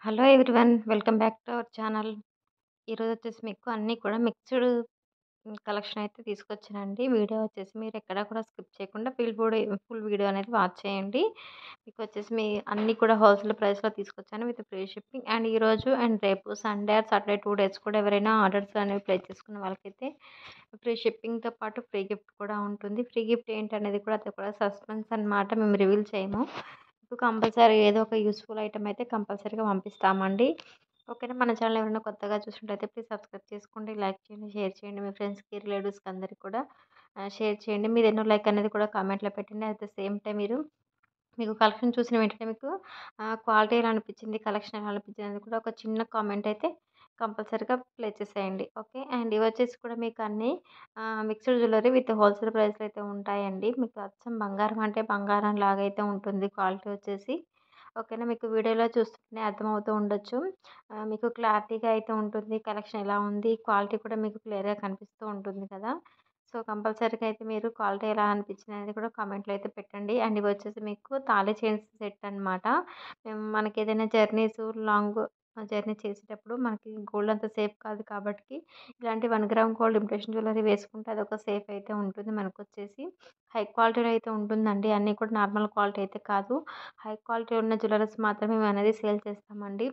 Hello everyone. Welcome back to our channel. ఈరోజొచ్చేసి మీకు అన్నీ కూడా మిక్స్‌డ్ కలెక్షన్ అయితే తీసుకొచ్చానండి. వీడియో వచ్చేసి మీరెక్కడా కూడా స్కిప్ చేయకుండా ఫుల్ వీడియో అనేది వాచ్ చేయండి. మీకొచ్చేసి అన్నీ కూడా హోల్‌సేల్ ప్రైస్‌లో తీసుకొచ్చాను విత్ ఫ్రీ షిప్పింగ్. అండ్ ఈరోజు అండ్ రేపు సండే ఆర్ సాటర్డే 2 డేస్ కూడా ఎవరైనా ఆర్డర్స్ అనేవి ప్లేస్ చేసుకున్న వాళ్ళకైతే ఫ్రీ షిప్పింగ్‌తో పాటు ఫ్రీ గిఫ్ట్ కూడా ఉంటుంది. ఫ్రీ గిఫ్ట్ ఏంటనేది కూడా అది కూడా సస్పెన్స్ అనమాట. మేము రివీల్ చేయము. మీకు కంపల్సరీ ఏదో ఒక యూజ్‌ఫుల్ ఐటెమ్ అయితే కంపల్సరీగా పంపిస్తామండి. ఓకేనా. మన ఛానల్ ఎవరైనా కొత్తగా చూసినట్టయితే ప్లీజ్ సబ్స్క్రైబ్ చేసుకోండి, లైక్ చేయండి, షేర్ చేయండి. మీ ఫ్రెండ్స్‌కి, రిలేటివ్స్‌కి అందరికి కూడా షేర్ చేయండి. మీది ఎన్నో లైక్ అనేది కూడా కామెంట్‌లో పెట్టండి. అట్ ద సేమ్ టైం మీకు కలెక్షన్ చూసిన వెంటనే మీకు క్వాలిటీ ఎలా అనిపించింది, కలెక్షన్ ఎలా అనిపించింది అనేది కూడా ఒక చిన్న కామెంట్ అయితే కంపల్సరీగా ప్లేస్ చేసేయండి. ఓకే. అండ్ ఇవి వచ్చేసి కూడా మీకు అన్నీ మిక్స్డ్ జ్యువెలరీ విత్ హోల్సేల్ ప్రైస్‌లో అయితే ఉంటాయండి. మీకు అచ్చం బంగారం అంటే బంగారం లాగా అయితే ఉంటుంది క్వాలిటీ వచ్చేసి. ఓకేనా. మీకు వీడియోలో చూస్తుంటేనే అర్థమవుతూ ఉండొచ్చు. మీకు క్లారిటీగా అయితే ఉంటుంది. కలెక్షన్ ఎలా ఉంది, క్వాలిటీ కూడా మీకు క్లియర్‌గా కనిపిస్తూ ఉంటుంది కదా! సో, కంపల్సరీగా అయితే మీరు క్వాలిటీ ఎలా అనిపించింది అనేది కూడా కామెంట్‌లో అయితే పెట్టండి. అండ్ ఇవి వచ్చేసి మీకు తాళి చైన్స్ సెట్ అనమాట. మనకేదైనా లాంగ్ జర్నీ చేసేటప్పుడు మనకి గోల్డ్ అంత సేఫ్ కాదు కాబట్టి ఇలాంటి 1 గ్రామ్ గోల్డ్ ఇమిటేషన్ జ్యువెలరీ వేసుకుంటే అదొక సేఫ్ అయితే ఉంటుంది. మనకొచ్చేసి హై క్వాలిటీలో అయితే ఉంటుందండి. అన్నీ కూడా నార్మల్ క్వాలిటీ అయితే కాదు. హై క్వాలిటీ ఉన్న జ్యువెలరీస్ మాత్రమే మేమనేది సేల్ చేస్తామండి.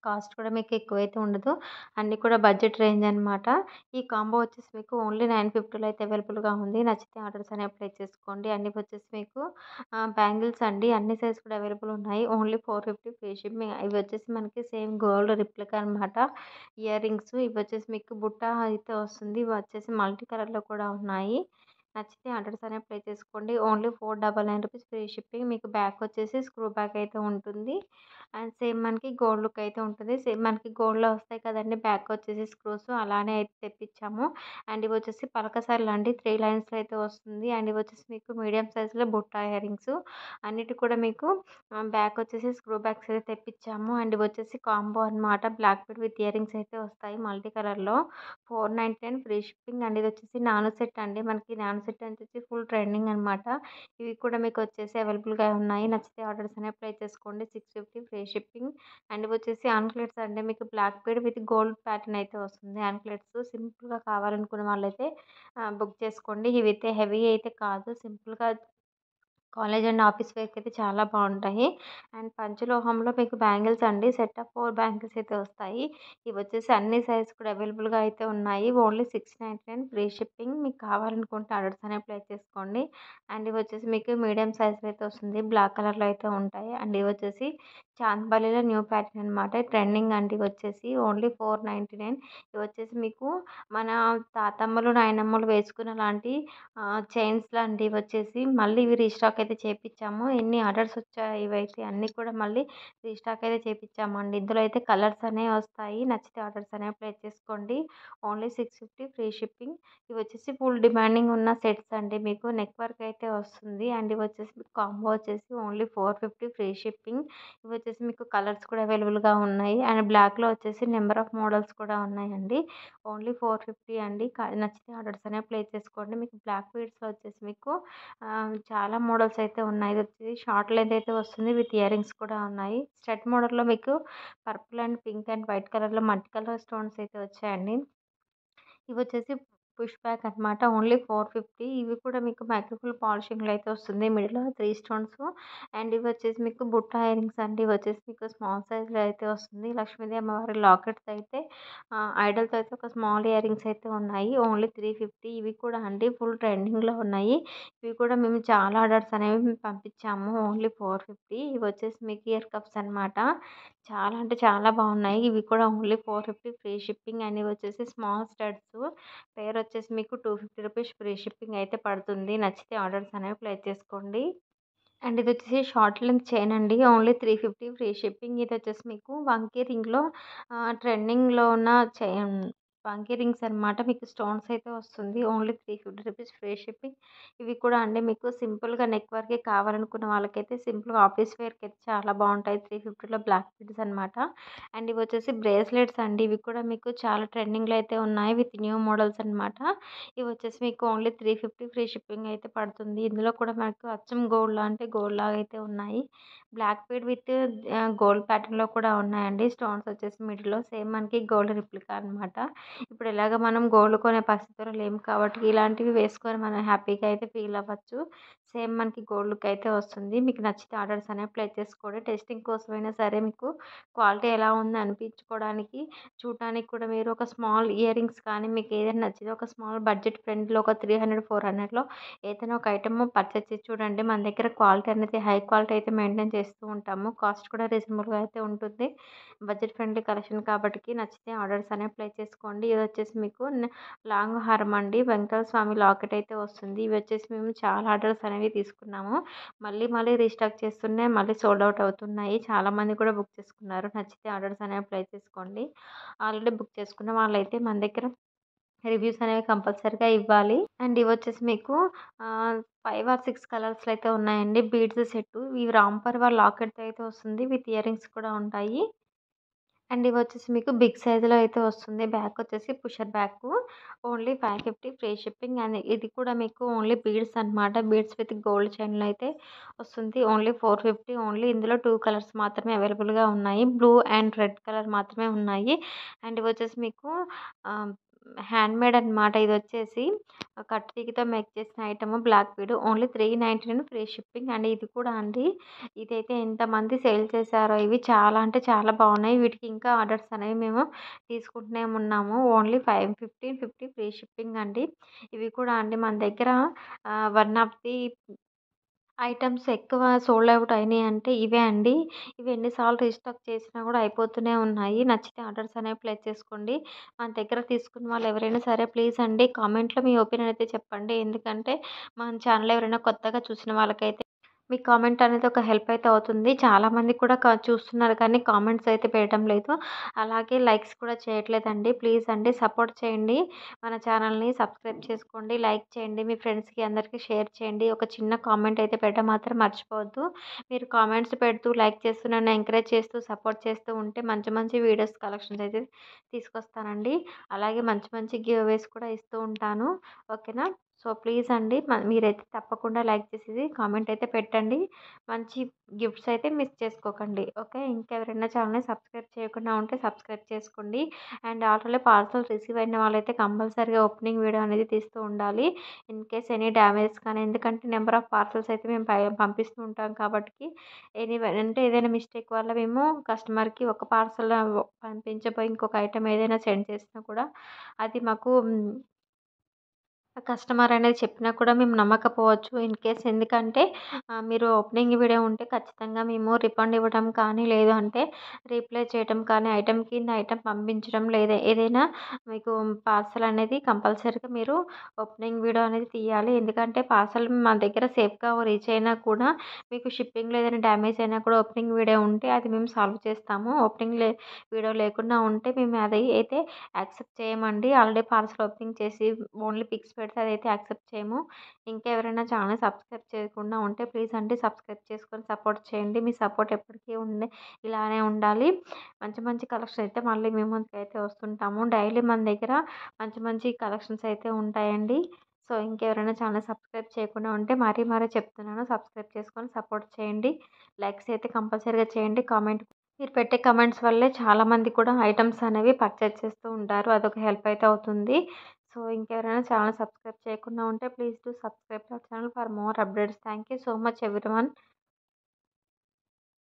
కాస్ట్ కూడా మీకు ఎక్కువైతే ఉండదు. అన్నీ కూడా బడ్జెట్ రేంజ్ అనమాట. ఈ కాంబో వచ్చేసి మీకు ఓన్లీ 950లో అయితే అవైలబుల్‌గా ఉంది. నచ్చితే ఆర్డర్స్ అనేవి ప్లేస్ చేసుకోండి. అండ్ ఇవి వచ్చేసి మీకు బ్యాంగిల్స్ అండి. అన్ని సైజ్ కూడా అవైలబుల్ ఉన్నాయి. Only 450 free shipping. ఇవి వచ్చేసి మనకి సేమ్ గోల్డ్ రిప్లికా అనమాట. ఇయర్ రింగ్స్ ఇవి వచ్చేసి మీకు బుట్ట అయితే వస్తుంది. ఇవి వచ్చేసి మల్టీ కలర్‌లో కూడా ఉన్నాయి. నచ్చితే ఆర్డర్స్ అనేవి ప్లేస్ చేసుకోండి. Only 499 rupees free shipping. మీకు బ్యాక్ వచ్చేసి స్క్రూ బ్యాక్ అయితే ఉంటుంది. అండ్ సేమ్ మనకి గోల్డ్ లుక్ అయితే ఉంటుంది. సేమ్ మనకి గోల్డ్‌లో వస్తాయి కదండీ! బ్యాక్ వచ్చేసి స్క్రూస్ అలానే అయితే తెప్పించాము. అండ్ ఇవి వచ్చేసి పలకసరిలు అండి. 3 లైన్స్‌లో అయితే వస్తుంది. అండ్ ఇవి వచ్చేసి మీకు మీడియం సైజ్‌లో బుట్ట ఇయర్ రింగ్స్ అన్నిటికి కూడా మీకు బ్యాక్ వచ్చేసి స్క్రూ బ్యాగ్స్ అయితే తెప్పించాము. అండ్ ఇవి వచ్చేసి కాంబో అనమాట. Black bead with earrings అయితే వస్తాయి మల్టీ కలర్‌లో. 499 ఫ్రీ షిప్పింగ్. అండ్ ఇది వచ్చేసి నాను సెట్ అండి. మనకి నాను సెట్ వచ్చేసి ఫుల్ ట్రెండింగ్ అనమాట. ఇవి కూడా మీకు వచ్చేసి అవైలబుల్‌గా ఉన్నాయి. నచ్చితే ఆర్డర్స్ అనేవి ప్లేస్ చేసుకోండి. 650 ఫ్రీ షిప్పింగ్. అండ్ ఇవి వచ్చేసి ఆంక్లెట్స్ అండి. మీకు black bead with gold pattern అయితే వస్తుంది. ఆంక్లెట్స్ సింపుల్‌గా కావాలనుకునే వాళ్ళైతే బుక్ చేసుకోండి. ఇవైతే హెవీ అయితే కాదు. సింపుల్‌గా కాలేజ్ అండ్ ఆఫీస్ వేర్‌కి అయితే చాలా బావుంటాయి. అండ్ పంచలోహంలో మీకు బ్యాంగిల్స్ అండి. సెట్ ఆఫ్ 4 బ్యాంగిల్స్ అయితే వస్తాయి. ఇవొచ్చేసి అన్ని సైజ్ కూడా అవైలబుల్‌గా అయితే ఉన్నాయి. Only 699 free shipping. మీకు కావాలనుకుంటే ఆర్డర్స్ అనేవి ప్లేస్ చేసుకోండి. అండ్ ఇవొచ్చేసి మీకు మీడియం సైజ్‌లో అయితే వస్తుంది. బ్లాక్ కలర్‌లో అయితే ఉంటాయి. అండ్ ఇవొచ్చేసి చాంద్బాలిలో న్యూ ప్యాటర్న్ అనమాట. ట్రెండింగ్ అండి ఇవొచ్చేసి. ఓన్లీ 499. ఇవొచ్చేసి మీకు మన తాతమ్మలు, నాయనమ్మలు వేసుకున్న లాంటి చైన్స్ లాంటివి వచ్చేసి మళ్ళీ ఇవి రీస్టాక్ అయితే చేపిచ్చాము. ఎన్ని ఆర్డర్స్ వచ్చాయో ఇవైతే అన్నీ కూడా మళ్ళీ రీస్టాక్ అయితే చేపిచ్చామండి. ఇందులో అయితే కలర్స్ అనేవి వస్తాయి. నచ్చితే ఆర్డర్స్ అనేవి ప్లేస్ చేసుకోండి. Only 650 free shipping. ఇవి వచ్చేసి ఫుల్ డిమాండింగ్ ఉన్న సెట్స్ అండి. మీకు నెక్ వర్క్ అయితే వస్తుంది. అండ్ ఇవి వచ్చేసి మీకు కాంబో వచ్చేసి ఓన్లీ 450 ఫ్రీ షిప్పింగ్. ఇవి వచ్చేసి మీకు కలర్స్ కూడా అవైలబుల్‌గా ఉన్నాయి. అండ్ బ్లాక్‌లో వచ్చేసి నెంబర్ ఆఫ్ మోడల్స్ కూడా ఉన్నాయండి. ఓన్లీ 450 అండి. నచ్చితే ఆర్డర్స్ అనేవి ప్లేస్ చేసుకోండి. మీకు బ్లాక్ బీడ్స్‌లో వచ్చేసి మీకు చాలా మోడల్స్ అయితే ఉన్నాయి. ఇదొచ్చేసి షార్ట్ లెంత్ అయితే వస్తుంది. విత్ ఇయర్ రింగ్స్ కూడా ఉన్నాయి. స్టడ్ మోడల్‌లో మీకు purple and pink and white కలర్‌లో మల్టీ కలర్ స్టోన్స్ అయితే వచ్చాయండి. ఇవొచ్చేసి పుష్ బ్యాక్ అనమాట. ఓన్లీ 450. ఇవి కూడా మీకు మైక్రోఫుల్ పాలిషింగ్‌లో అయితే వస్తుంది. మిడిల్‌లో 3 స్టోన్స్. అండ్ ఇవొచ్చేసి మీకు బుట్ట ఇయరింగ్స్ అండి. ఇవొచ్చేసి మీకు స్మాల్ సైజ్‌లో అయితే వస్తుంది. లక్ష్మీదేవి అమ్మవారి లాకెట్స్ అయితే ఐడల్‌తో అయితే ఒక స్మాల్ ఇయరింగ్స్ అయితే ఉన్నాయి. ఓన్లీ 350. ఇవి కూడా అండి ఫుల్ ట్రెండింగ్‌లో ఉన్నాయి. ఇవి కూడా మేము చాలా ఆర్డర్స్ అనేవి పంపించాము. ఓన్లీ 450. ఇవొచ్చేసి మీకు ఇయర్ కప్స్ అనమాట. చాలా అంటే చాలా బాగున్నాయి. ఇవి కూడా ఓన్లీ 450 ఫ్రీ షిప్పింగ్. అండ్ ఇవొచ్చేసి స్మాల్ స్టడ్స్. పెయిర్ వచ్చేసి మీకు 250 రూపీస్ ఫ్రీ షిప్పింగ్ అయితే పడుతుంది. నచ్చితే ఆర్డర్స్ అనేవి ప్లేస్ చేసుకోండి. అండ్ ఇదొచ్చేసి షార్ట్ లెంత్ చైన్ అండి. Only 350 free shipping. ఇదొచ్చేసి మీకు వంకీ రింగ్‌లో ట్రెండింగ్‌లో ఉన్న వంకీ రింగ్స్ అనమాట. మీకు స్టోన్స్ అయితే వస్తుంది. Only 350 rupees free shipping. ఇవి కూడా అండి మీకు సింపుల్‌గా నెక్ వర్కే కావాలనుకున్న వాళ్ళకైతే సింపుల్‌గా ఆఫీస్ వేర్‌కి అయితే చాలా బావుంటాయి. 350లో బ్లాక్ బీడ్స్ అనమాట. అండ్ ఇవొచ్చేసి బ్రేస్లెట్స్ అండి. ఇవి కూడా మీకు చాలా ట్రెండింగ్‌లో అయితే ఉన్నాయి. విత్ న్యూ మోడల్స్ అనమాట. ఇవొచ్చేసి మీకు ఓన్లీ 350 ఫ్రీ షిప్పింగ్ అయితే పడుతుంది. ఇందులో కూడా మనకు అచ్చం గోల్డ్ అంటే గోల్డ్ లాగా అయితే ఉన్నాయి. బ్లాక్ బీడ్ విత్ గోల్డ్ ప్యాటర్న్‌లో కూడా ఉన్నాయండి. స్టోన్స్ వచ్చేసి మిడిల్‌లో సేమ్ మనకి గోల్డ్ రిప్లికా అనమాట. ఇప్పుడు ఎలాగ మనం గోల్డ్ కొనే పరిస్థితిలో లేము కాబట్టి ఇలాంటివి వేసుకొని మనం హ్యాపీగా అయితే ఫీల్ అవ్వచ్చు. సేమ్ మనకి గోల్డ్ లుక్ అయితే వస్తుంది. మీకు నచ్చితే ఆర్డర్స్ అనేవి ప్లేస్ చేసుకోండి. టెస్టింగ్ కోసమైనా సరే మీకు క్వాలిటీ ఎలా ఉంది అనిపించుకోవడానికి, చూడడానికి కూడా మీరు ఒక స్మాల్ ఇయర్ రింగ్స్ కానీ మీకు ఏదైనా నచ్చితే ఒక స్మాల్ బడ్జెట్ ఫ్రెండ్లీలో ఒక 300, 400లో ఏదైనా ఒక ఐటెమ్ పర్చేస్ చేసి చూడండి. మన దగ్గర క్వాలిటీ అనేది హై క్వాలిటీ అయితే మెయింటైన్ చేస్తూ ఉంటాము. కాస్ట్ కూడా రీజనబుల్‌గా అయితే ఉంటుంది. బడ్జెట్ ఫ్రెండ్లీ కలెక్షన్ కాబట్టికి నచ్చితే ఆర్డర్స్ అనేవి ప్లేస్ చేసుకోండి. ఇది వచ్చేసి మీకు లాంగ్ హారం అండి. వెంకటేశ్వర స్వామి లాకెట్ అయితే వస్తుంది. ఇవి వచ్చేసి మేము చాలా ఆర్డర్స్ అనేవి తీసుకున్నాము. మళ్ళీ మళ్ళీ రీస్టాక్ చేస్తున్నాయి. మళ్ళీ సోల్డ్ అవుట్ అవుతున్నాయి. చాలామంది కూడా బుక్ చేసుకున్నారు. నచ్చితే ఆర్డర్స్ అనేవి ప్లేస్ చేసుకోండి. ఆల్రెడీ బుక్ చేసుకున్న వాళ్ళైతే మన దగ్గర రివ్యూస్ అనేవి కంపల్సరీగా ఇవ్వాలి. అండ్ ఇవొచ్చేసి మీకు 5 ఆర్ 6 కలర్స్‌లో అయితే ఉన్నాయండి. Beads set. ఇవి రామ్ పర్వార్ లాకెట్‌తో అయితే వస్తుంది. విత్ ఇయర్ రింగ్స్ కూడా ఉంటాయి. అండ్ ఇవొచ్చేసి మీకు బిగ్ సైజ్‌లో అయితే వస్తుంది. బ్యాక్ వచ్చేసి pusher back. Only 550 free shipping. And ఇది కూడా మీకు ఓన్లీ బీడ్స్ అనమాట. బీడ్స్ విత్ గోల్డ్ చైన్‌లో అయితే వస్తుంది. ఓన్లీ 450. ఓన్లీ ఇందులో 2 కలర్స్ మాత్రమే అవైలబుల్‌గా ఉన్నాయి. బ్లూ అండ్ రెడ్ కలర్ మాత్రమే ఉన్నాయి. అండ్ ఇవొచ్చేసి మీకు ఆహ్, హ్యాండ్‌మేడ్ అనమాట. ఇదొచ్చేసి కట్టీకితో మేక్ చేసిన item black bead. Only 399 free shipping. And ఇది కూడా అండి, ఇదైతే ఎంతమంది సేల్ చేశారో ఇవి చాలా అంటే చాలా బాగున్నాయి. వీటికి ఇంకా ఆర్డర్స్ అనేవి మేము తీసుకుంటూనే ఉన్నాము. ఓన్లీ 550 ఫ్రీ షిప్పింగ్ అండి. ఇవి కూడా అండి మన దగ్గర వన్ ఆఫ్ ది ఐటెమ్స్ ఎక్కువ సోల్డ్ ఔట్ అయినాయంటే ఇవే అండి. ఇవి ఎన్ని సార్లు రీస్టాక్ చేసినా కూడా అయిపోతూనే ఉన్నాయి. నచ్చితే ఆర్డర్స్ అనేవి ప్లేస్ చేసుకోండి. మన దగ్గర తీసుకున్న వాళ్ళు ఎవరైనా సరే ప్లీజ్ అండి కామెంట్‌లో మీ ఒపీనియన్ అయితే చెప్పండి. ఎందుకంటే మన ఛానల్ ఎవరైనా కొత్తగా చూసిన వాళ్ళకైతే మీ కామెంట్ అనేది ఒక హెల్ప్ అయితే అవుతుంది. చాలామంది కూడా చూస్తున్నారు కానీ కామెంట్స్ అయితే పెట్టడం లేదు. అలాగే లైక్స్ కూడా చేయట్లేదండి. ప్లీజ్ అండి సపోర్ట్ చేయండి. మన ఛానల్‌ని సబ్స్క్రైబ్ చేసుకోండి. లైక్ చేయండి. మీ ఫ్రెండ్స్‌కి అందరికీ షేర్ చేయండి. ఒక చిన్న కామెంట్ అయితే పెట్టడం మాత్రం మర్చిపోవద్దు. మీరు కామెంట్స్ పెడుతూ, లైక్ చేస్తూ, నన్ను ఎంకరేజ్ చేస్తూ, సపోర్ట్ చేస్తూ ఉంటే మంచి మంచి వీడియోస్ కలెక్షన్స్ అయితే తీసుకొస్తానండి. అలాగే మంచి మంచి గివ్ అవేస్ కూడా ఇస్తూ ఉంటాను. ఓకేనా? సో, ప్లీజ్ అండి మీరైతే తప్పకుండా లైక్ చేసేసి కామెంట్ అయితే పెట్టండి. మంచి గిఫ్ట్స్ అయితే మిస్ చేసుకోకండి. ఓకే. ఇంకెవరైనా ఛానల్‌ని సబ్స్క్రైబ్ చేయకుండా ఉంటే సబ్స్క్రైబ్ చేసుకోండి. అండ్ ఆల్రెడీ పార్సల్ రిసీవ్ అయిన వాళ్ళైతే కంపల్సరీగా ఓపెనింగ్ వీడియో అనేది తీస్తూ ఉండాలి. ఇన్ కేస్ ఎనీ డ్యామేజ్ కానీ ఎందుకంటే నెంబర్ ఆఫ్ పార్సెల్స్ అయితే మేము పంపిస్తూ ఉంటాం కాబట్టి అంటే ఏదైనా మిస్టేక్ వల్ల మేము కస్టమర్‌కి ఒక పార్సల్ పంపించబోయి ఇంకొక ఐటెమ్ ఏదైనా సెండ్ చేసినా కూడా అది మాకు కస్టమర్ అనేది చెప్పినా కూడా మేము నమ్మకపోవచ్చు. ఇన్ కేస్ ఎందుకంటే మీరు ఓపెనింగ్ వీడియో ఉంటే ఖచ్చితంగా మేము రిఫండ్ ఇవ్వడం కానీ, లేదు అంటే రీప్లే చేయటం కానీ, ఐటెమ్ కింద ఐటెమ్ పంపించడం లేదా ఏదైనా మీకు పార్సల్ అనేది కంపల్సరీగా మీరు ఓపెనింగ్ వీడియో అనేది తీయాలి. ఎందుకంటే పార్సల్ మన దగ్గర సేఫ్‌గా రీచ్ అయినా కూడా మీకు షిప్పింగ్‌లో ఏదైనా డ్యామేజ్ అయినా కూడా ఓపెనింగ్ వీడియో ఉంటే అది మేము సాల్వ్ చేస్తాము. ఓపెనింగ్ వీడియో లేకుండా ఉంటే మేము అది అయితే యాక్సెప్ట్ చేయమండి. ఆల్రెడీ పార్సెల్ ఓపెనింగ్ చేసి ఓన్లీ పిక్స్ పెడితే అదైతే యాక్సెప్ట్ చేయము. ఇంకా ఎవరైనా ఛానల్ సబ్స్క్రైబ్ చేయకుండా ఉంటే ప్లీజ్ అండి సబ్స్క్రైబ్ చేసుకొని సపోర్ట్ చేయండి. మీ సపోర్ట్ ఎప్పటికీ ఇలానే ఉండాలి. మంచి మంచి కలెక్షన్ అయితే మళ్ళీ మీ ముందుకైతే వస్తుంటాము. డైలీ మన దగ్గర మంచి మంచి కలెక్షన్స్ అయితే ఉంటాయండి. సో, ఇంకెవరైనా ఛానల్ సబ్స్క్రైబ్ చేయకుండా ఉంటే మరీ మరీ చెప్తున్నాను. సబ్స్క్రైబ్ చేసుకొని సపోర్ట్ చేయండి. లైక్స్ అయితే కంపల్సరీగా చేయండి. కామెంట్ మీరు పెట్టే కమెంట్స్ వల్లే చాలామంది కూడా ఐటెమ్స్ అనేవి పర్చేజ్ చేస్తూ ఉంటారు. అదొక హెల్ప్ అయితే అవుతుంది. సో, ఇంకెవరైనా ఛానల్ సబ్స్క్రైబ్ చేయకుండా ఉంటే please do subscribe our channel for more updates. Thank you so much everyone.